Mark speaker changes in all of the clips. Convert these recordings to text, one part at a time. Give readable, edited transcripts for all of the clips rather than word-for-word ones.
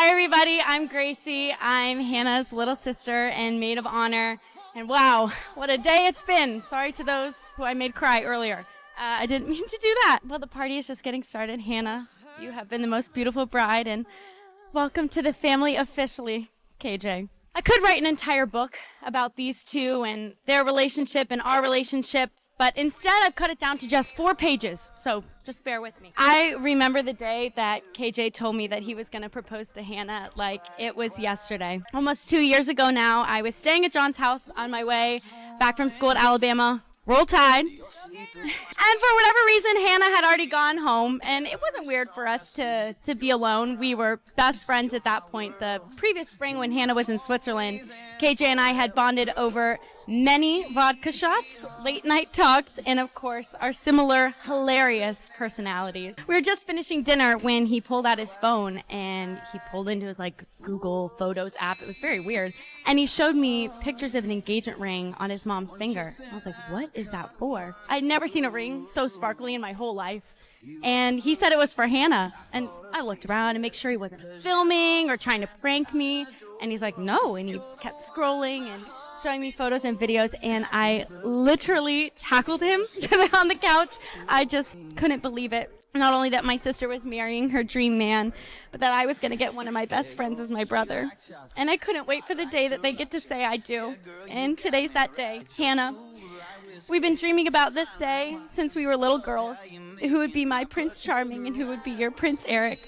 Speaker 1: Hi, everybody. I'm Gracie. I'm Hannah's little sister and maid of honor. And wow, what a day it's been. Sorry to those who I made cry earlier. I didn't mean to do that. Well, the party is just getting started. Hannah, you have been the most beautiful bride, and welcome to the family officially, KJ. I could write an entire book about these two and their relationship and our relationship, but instead I've cut it down to just 4 pages, so just bear with me. I remember the day that KJ told me that he was going to propose to Hannah like it was yesterday. Almost 2 years ago now, I was staying at John's house on my way back from school at Alabama. Roll Tide. And for whatever reason, Hannah had already gone home, and it wasn't weird for us to be alone. We were best friends at that point. The previous spring when Hannah was in Switzerland, KJ and I had bonded over many vodka shots, late night talks, and of course, our similar hilarious personalities. We were just finishing dinner when he pulled out his phone, and he pulled into his Google Photos app. It was very weird. And he showed me pictures of an engagement ring on his mom's finger. I was like, what is that for? I'd never seen a ring so sparkly in my whole life. And he said it was for Hannah. And I looked around to make sure he wasn't filming or trying to prank me. And he's like, no. And he kept scrolling and showing me photos and videos. And I literally tackled him on the couch. I just couldn't believe it. Not only that my sister was marrying her dream man, but that I was going to get one of my best friends as my brother. And I couldn't wait for the day that they get to say I do. And today's that day. Hannah, we've been dreaming about this day since we were little girls. Who would be my Prince Charming and who would be your Prince Eric.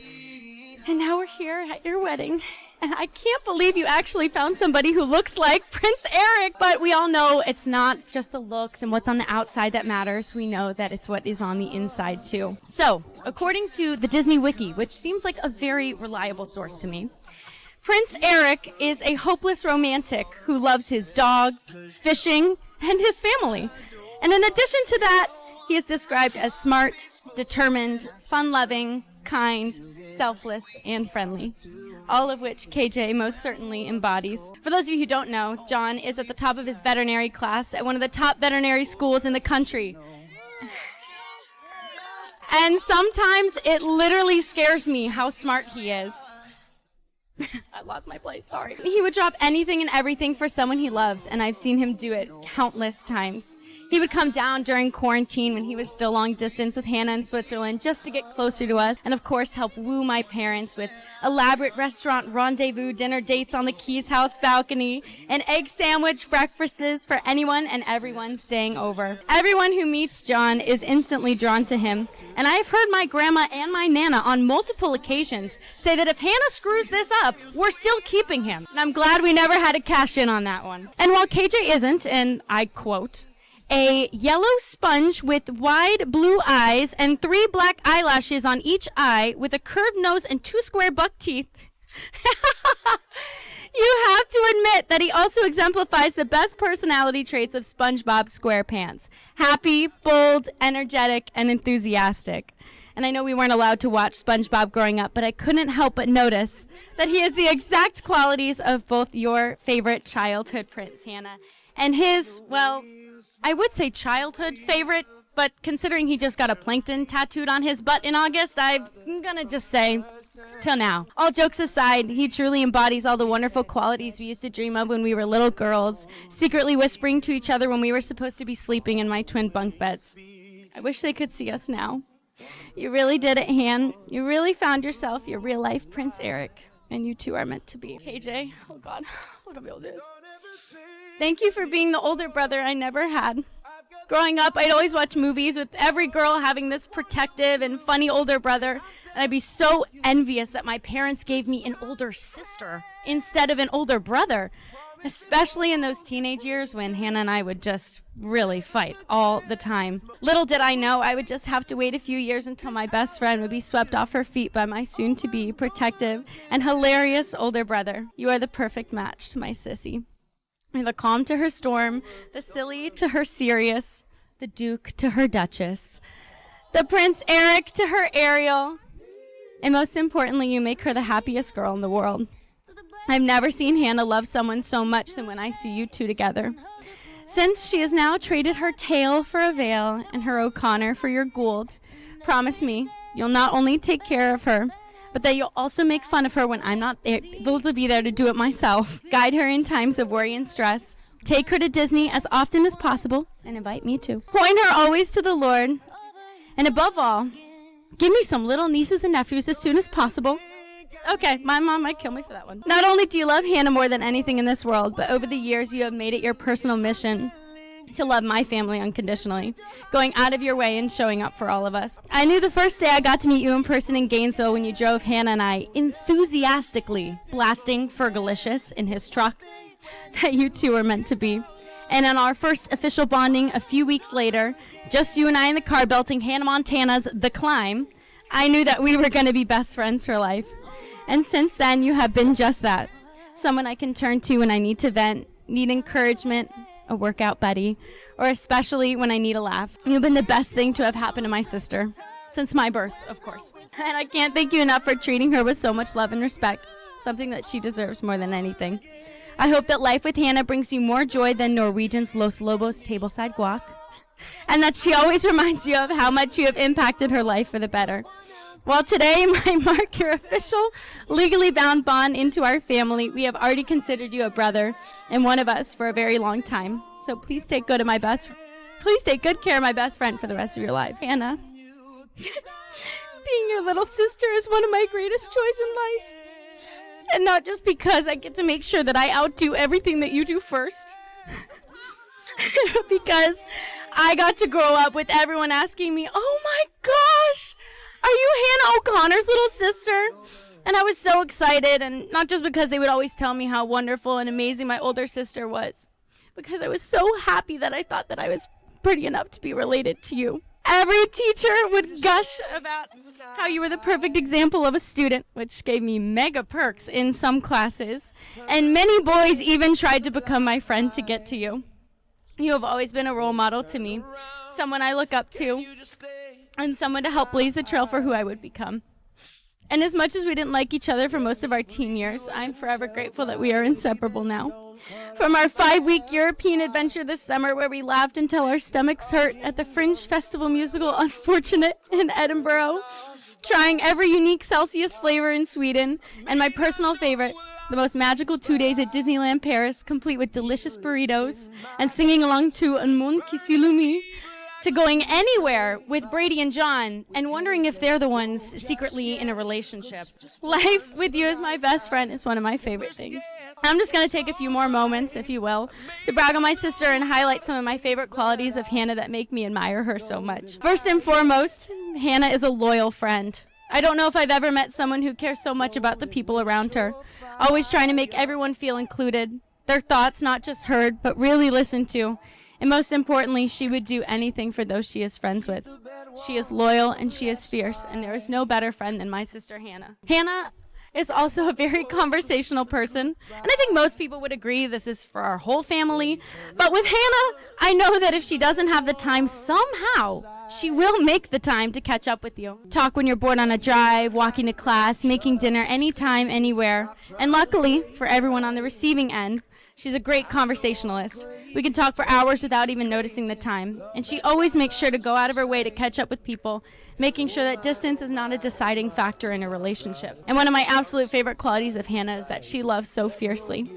Speaker 1: And now we're here at your wedding. And I can't believe you actually found somebody who looks like Prince Eric. But we all know it's not just the looks and what's on the outside that matters. We know that it's what is on the inside, too. So, according to the Disney Wiki, which seems like a very reliable source to me, Prince Eric is a hopeless romantic who loves his dog, fishing, and his family. And in addition to that, he is described as smart, determined, fun-loving, kind, selfless, and friendly, all of which KJ most certainly embodies. For those of you who don't know, John is at the top of his veterinary class at one of the top veterinary schools in the country. And sometimes it literally scares me how smart he is. I lost my place, sorry. He would drop anything and everything for someone he loves, and I've seen him do it countless times. He would come down during quarantine when he was still long distance with Hannah in Switzerland just to get closer to us and, of course, help woo my parents with elaborate restaurant rendezvous dinner dates on the Keys house balcony and egg sandwich breakfasts for anyone and everyone staying over. Everyone who meets John is instantly drawn to him, and I've heard my grandma and my Nana on multiple occasions say that if Hannah screws this up, we're still keeping him. And I'm glad we never had to cash in on that one. And while KJ isn't, and I quote, a yellow sponge with wide blue eyes and 3 black eyelashes on each eye with a curved nose and 2 square buck teeth. You have to admit that he also exemplifies the best personality traits of SpongeBob SquarePants. Happy, bold, energetic, and enthusiastic. And I know we weren't allowed to watch SpongeBob growing up, but I couldn't help but notice that he has the exact qualities of both your favorite childhood prince, Hannah, and his, well, I would say childhood favorite, but considering he just got a plankton tattooed on his butt in August, I'm going to just say, till now. All jokes aside, he truly embodies all the wonderful qualities we used to dream of when we were little girls, secretly whispering to each other when we were supposed to be sleeping in my twin bunk beds. I wish they could see us now. You really did it, Han. You really found yourself your real-life Prince Eric, and you two are meant to be. KJ, oh God, look at me all this. Thank you for being the older brother I never had. Growing up, I'd always watch movies with every girl having this protective and funny older brother, and I'd be so envious that my parents gave me an older sister instead of an older brother, especially in those teenage years when Hannah and I would just really fight all the time. Little did I know I would just have to wait a few years until my best friend would be swept off her feet by my soon-to-be protective and hilarious older brother. You are the perfect match to my sissy. The calm to her storm, the silly to her serious, the Duke to her Duchess, the Prince Eric to her Ariel, and most importantly, you make her the happiest girl in the world. I've never seen Hannah love someone so much than when I see you two together. Since she has now traded her tail for a veil and her O'Connor for your Gould, promise me you'll not only take care of her, but that you'll also make fun of her when I'm not able to be there to do it myself. Guide her in times of worry and stress. Take her to Disney as often as possible, and invite me too. Point her always to the Lord. And above all, give me some little nieces and nephews as soon as possible. Okay, my mom might kill me for that one. Not only do you love Hannah more than anything in this world, but over the years you have made it your personal mission to love my family unconditionally, going out of your way and showing up for all of us. I knew the first day I got to meet you in person in Gainesville when you drove Hannah and I enthusiastically blasting Fergalicious in his truck that you two were meant to be. And on our first official bonding a few weeks later, just you and I in the car belting Hannah Montana's The Climb, I knew that we were going to be best friends for life. And since then, you have been just that. Someone I can turn to when I need to vent, need encouragement, a workout buddy, or especially when I need a laugh. You've been the best thing to have happened to my sister. Since my birth, of course. And I can't thank you enough for treating her with so much love and respect, something that she deserves more than anything. I hope that life with Hannah brings you more joy than Norwegian's Los Lobos tableside guac, and that she always reminds you of how much you have impacted her life for the better. Well, today might mark your official, legally bound bond into our family. We have already considered you a brother and one of us for a very long time. So please take good care of my best friend for the rest of your lives. Hannah, being your little sister is one of my greatest joys in life. And not just because I get to make sure that I outdo everything that you do first. Because I got to grow up with everyone asking me, "Oh my gosh, are you Hannah O'Connor's little sister?" And I was so excited, and not just because they would always tell me how wonderful and amazing my older sister was, because I was so happy that I thought that I was pretty enough to be related to you. Every teacher would gush about how you were the perfect example of a student, which gave me mega perks in some classes, and many boys even tried to become my friend to get to you. You have always been a role model to me, someone I look up to, and someone to help blaze the trail for who I would become. And as much as we didn't like each other for most of our teen years, I'm forever grateful that we are inseparable now. From our 5-week European adventure this summer where we laughed until our stomachs hurt at the Fringe Festival musical Unfortunate in Edinburgh, trying every unique Celsius flavor in Sweden, and my personal favorite, the most magical 2 days at Disneyland Paris, complete with delicious burritos and singing along to Un Monde qui s'illumine, to going anywhere with Brady and John and wondering if they're the ones secretly in a relationship. Life with you as my best friend is one of my favorite things. I'm just going to take a few more moments, if you will, to brag on my sister and highlight some of my favorite qualities of Hannah that make me admire her so much. First and foremost, Hannah is a loyal friend. I don't know if I've ever met someone who cares so much about the people around her, always trying to make everyone feel included, their thoughts not just heard, but really listened to. And most importantly, she would do anything for those she is friends with. She is loyal and she is fierce, and there is no better friend than my sister Hannah. Hannah is also a very conversational person, and I think most people would agree this is for our whole family. But with Hannah, I know that if she doesn't have the time, somehow she will make the time to catch up with you. Talk when you're bored on a drive, walking to class, making dinner, anytime, anywhere. And luckily, for everyone on the receiving end, she's a great conversationalist. We can talk for hours without even noticing the time. And she always makes sure to go out of her way to catch up with people, making sure that distance is not a deciding factor in a relationship. And one of my absolute favorite qualities of Hannah is that she loves so fiercely.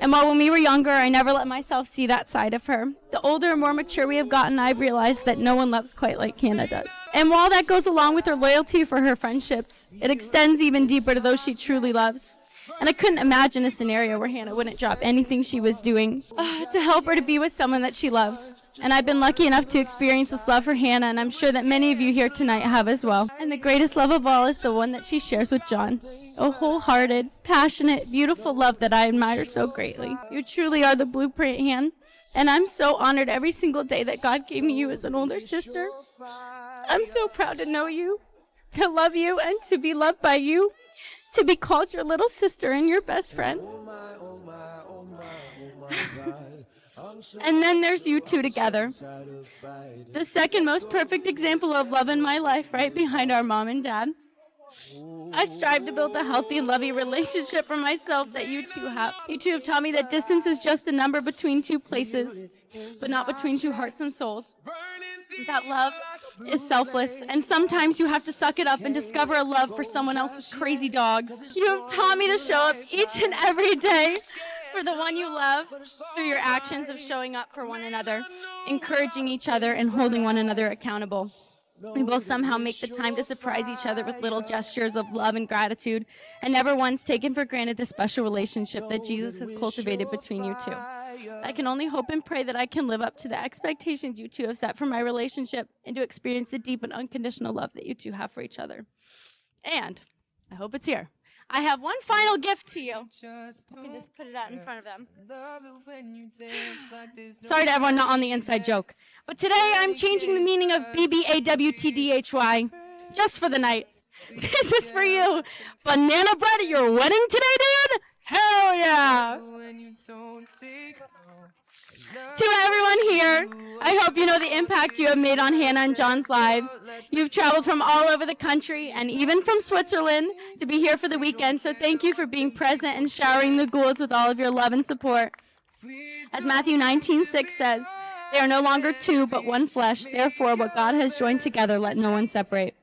Speaker 1: And while when we were younger, I never let myself see that side of her, the older and more mature we have gotten, I've realized that no one loves quite like Hannah does. And while that goes along with her loyalty for her friendships, it extends even deeper to those she truly loves. And I couldn't imagine a scenario where Hannah wouldn't drop anything she was doing to help her to be with someone that she loves. And I've been lucky enough to experience this love for Hannah, and I'm sure that many of you here tonight have as well. And the greatest love of all is the one that she shares with John. A wholehearted, passionate, beautiful love that I admire so greatly. You truly are the blueprint, Han, and I'm so honored every single day that God gave me you as an older sister. I'm so proud to know you, to love you, and to be loved by you. To be called your little sister and your best friend. And then there's you two together. The second most perfect example of love in my life, right behind our mom and dad. I strive to build a healthy and loving relationship for myself that you two have. You two have taught me that distance is just a number between two places, but not between two hearts and souls. That love is selfless, and sometimes you have to suck it up and discover a love for someone else's crazy dogs. You have taught me to show up each and every day for the one you love through your actions of showing up for one another, encouraging each other, and holding one another accountable. We both somehow make the time to surprise each other with little gestures of love and gratitude, and never once taken for granted the special relationship that Jesus has cultivated between you two. I can only hope and pray that I can live up to the expectations you two have set for my relationship and to experience the deep and unconditional love that you two have for each other. And I hope it's here. I have one final gift to you. You can just put it out in front of them. Sorry to everyone not on the inside joke. But today I'm changing the meaning of BBAWTDHY just for the night. This is for you. Banana bread at your wedding today, dude? Hell yeah. To everyone here, I hope you know the impact you have made on Hannah and John's lives. You've traveled from all over the country and even from Switzerland to be here for the weekend, so thank you for being present and showering the Goulds with all of your love and support. As Matthew 19:6 says, they are no longer two but one flesh, therefore what God has joined together let no one separate.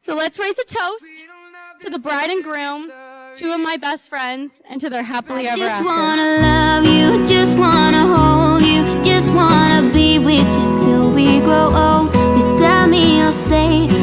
Speaker 1: So let's raise a toast to the bride and groom, two of my best friends, and to their happily ever after.
Speaker 2: Just wanna love you, just wanna hold you, just wanna be with you till we grow old. Just tell me you'll stay.